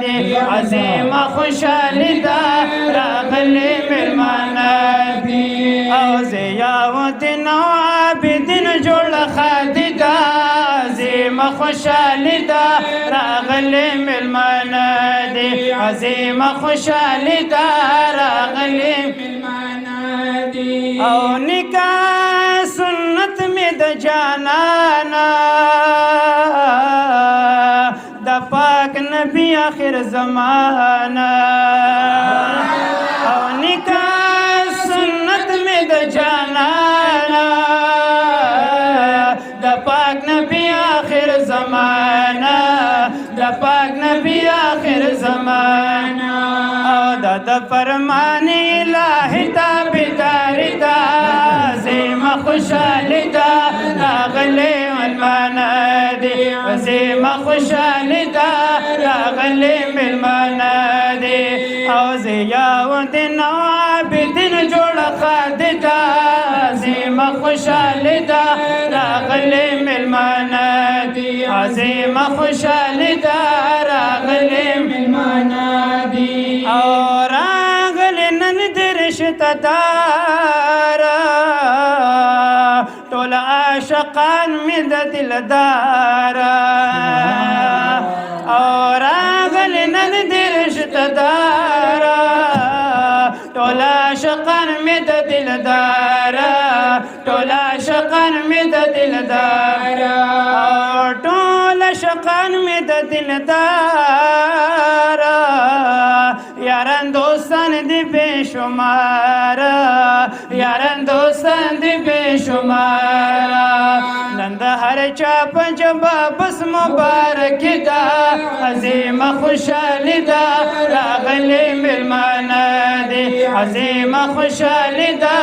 دی عظیم خوشحالی دا راغلی ملمانه دی او ضیاءالدین او عابدین جوړ خادي دا عظیم خوشحالی دا راغلی ملمانه دی عظیم خوشحالی دا راغلی ملمانه دی او نکاح سنت می د جانانا د پاک نبی آخر زمانہ او نکاح سنت می د جانانا د پاک نبی آخر زمانہ د پاک نبی آخر زمانہ او د فرمان الہی تابعداری دا عظیم خوشحالی دا راغلی ملمانه دی عظیم خوشحالی دا راغلی ملمانه دی او ضیاءالدین او عابدین جوړ خادي دا عظیم خوشحالی دا راغلی ملمانه دی عظیم خوشحالی دا راغلی ملمانه دی او راغلی نن د رشته داره ټول عاشقان می د دلداره او راغلی نن د رشته داره ټول عاشقان می د دلداره ټول عاشقان می د دلداره او ټول عاشقان می د دلداره یاران دوستان دی بے شمار یاران دوستان دی بے شمار نند هر چا پنجبا بس مبارک دا عظیم خوشحالی دا راغلی ملمانه دی عظیم خوشحالی دا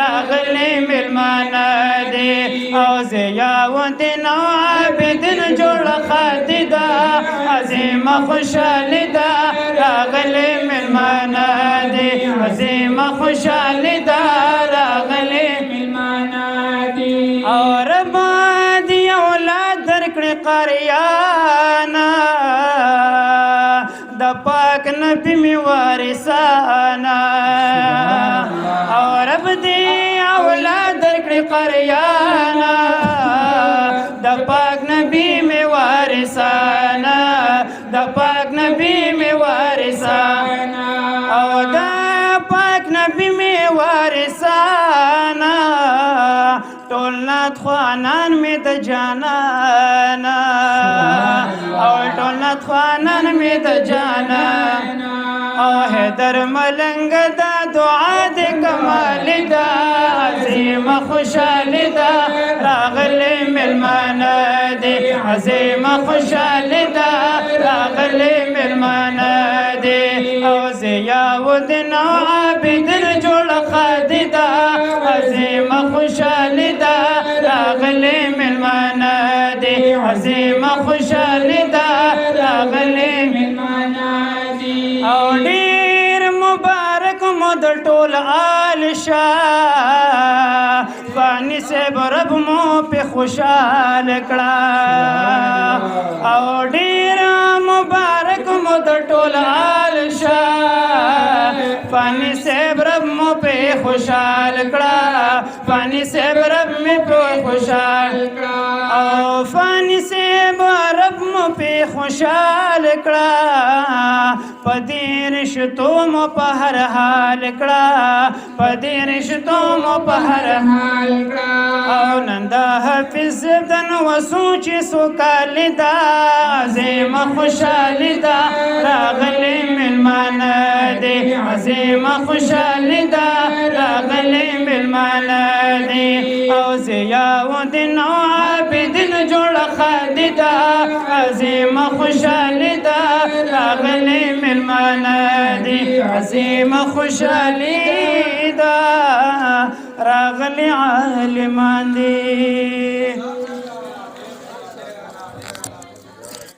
راغلی ملمانه دی او ضیاءالدین او عابدین جوړ خادي دا عظیم خوشحالی دا راغلی ملمانه دی عظیم خوشحالی دا راغلی ملمانه دی او رب دی اولاد درکړي قریانا د پاک نبی می وارثانا او رب دی اولاد درکړي قریانا د پاک نبی می وارثانا د پاک نبی می وارثانا او د پاک نبی می وارثانا ټول نات خوانان می د جانانا او ټول نات خوانان می د جانانا او حیدر ملنګ دا دعا د کمال دا عظیم خوشحالی دا راغلی ملمانه دی عظیم خوشحالی دا راغلی ملمانه دی او ضیاءالدین او عابدین جوړ خادي دا عظیم خوشحالی دا راغلی ملمانه دی عظیم خوشحالی دا راغلی ملمانه دی او ډیر مبارک مود ټول آل شاه فانی صاحب رب مو په خوشحال کړه او ډیر مبارک مود ټول آل شاه فانی صاحب رب مو په خوشحال کړه فانی صاحب رب مو په خوشحال کړه او فانی صاحب رب مو په خوشحال کړه پدې رشتو مو په هر حال کړه پدې رشتو مو په هر حال کړه او نن د حافظ دن وسوچ سوکال دا عظیم خوشحالی دا راغلی ملمانه دی عظیم خوشحالی دا راغلی ملمانه دی او ضیاءالدین او عابدین جوړ خادي دا عظیم خوشحالی دا راغلی ملمانه دی عظیم خوشحالی دا راغلی عالمان دی